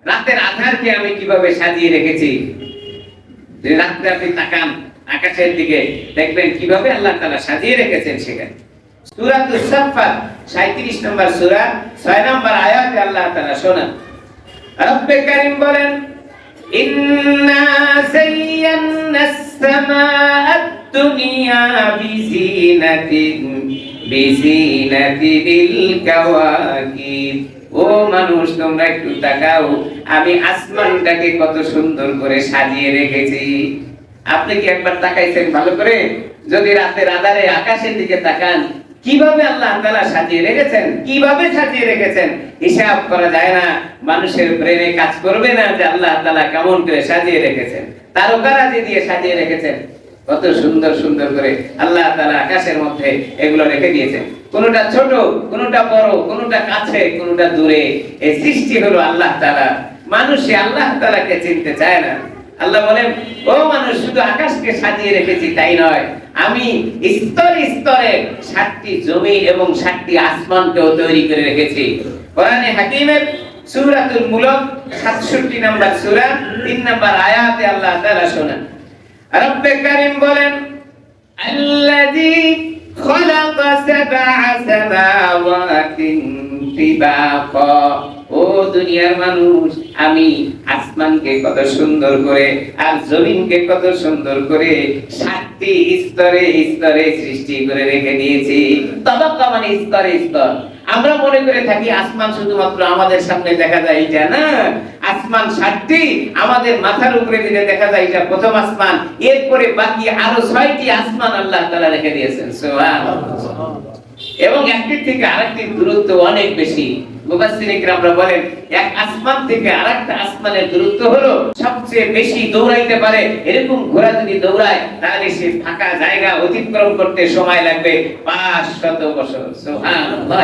রাতের আধারকে আমি কিভাবে সাজিয়ে রেখেছি। রাত্রে আপনি তাকান আকাশের দিকে, দেখবেন কিভাবে আল্লাহ তাআলা সাজিয়ে রেখেছেন সেখানে। সূরাতুস সাফফাত 37 নম্বর সূরা 6 নম্বর আয়াতে আল্লাহ তাআলা শোনান, রব্বে কারীম বলেন, ইন্না যায়্যানাস সামাআদ দুনিয়া বিজিনাতিল কাওয়াকিব। ও মানুষ, তোমরা একটু তাকাও, আমি আসমানটাকে কত সুন্দর করে সাজিয়ে রেখেছি। আপনি কি একবার তাকাইছেন ভালো করে? যদি রাতের আঁধারে আকাশের দিকে তাকান, কিভাবে আল্লাহ তাআলা সাজিয়ে রেখেছেন, কিভাবে সাজিয়ে রেখেছেন, হিসাব করা যায় না। মানুষের ব্রেনে কাজ করবে না যে আল্লাহ তাআলা কেমন করে সাজিয়ে রেখেছেন, তারকারাজি দিয়ে সাজিয়ে রেখেছেন। কত সুন্দর সুন্দর করে আল্লাহ তাআলা আকাশের মধ্যে এগুলো রেখে দিয়েছেন। কোনটা ছোট, কোনটা বড়, কোনটা কাছে, কোনটা দূরে। এই সৃষ্টি হলো আল্লাহ তাআলা। মানুষ আল্লাহ তাআলাকে চিনতে চায় না। আল্লাহ বলেন, ও মানুষ, শুধু আকাশকে সাজিয়ে রেখেছি তাই নয়, আমি স্তরে স্তরে 7টি জমিন এবং 7টি আসমানকেও তৈরি করে রেখেছি। কোরআনে হাকিমের সূরাতুল মুলক 67 নম্বর সূরা 3 নম্বর আয়াতে আল্লাহ তাআলা শোনান, রব্বে কারীম বলেন, আল্লাযী খালাকা সাবআ সামাওয়াতিন তিবাকা। ও দুনিয়ার মানুষ, আমি আসমানকে কত সুন্দর করে আর জমিনকে কত সুন্দর করে 7টি স্তরে স্তরে সৃষ্টি করে রেখে দিয়েছি। তাবাক্কা মানে স্তরে স্তর। আমরা মনে করে থাকি আসমান শুধুমাত্র আমাদের সামনে দেখা যায় এটা না, আসমান 7টি, আমাদের মাথার উপরে দিলে দেখা যায় এটা প্রথম আসমান, এরপরে বাকি আরো 6টি আসমান আল্লাহ তাআলা রেখে দিয়েছেন। সুবহানাল্লাহ। এবং একটি থেকে আরেকটির দূরত্ব অনেক বেশি। মুফাসসিরিন কিরামরা বলেন, এক আসমান থেকে আরেকটা আসমানের দূরত্ব হলো সবচেয়ে বেশি দৌড়াইতে পারে এরকম ঘোড়া যদি দৌড়ায়, তাহলে সে ফাঁকা জায়গা অতিক্রম করতে সময় লাগবে 500 বছর। সুবহানাল্লাহ।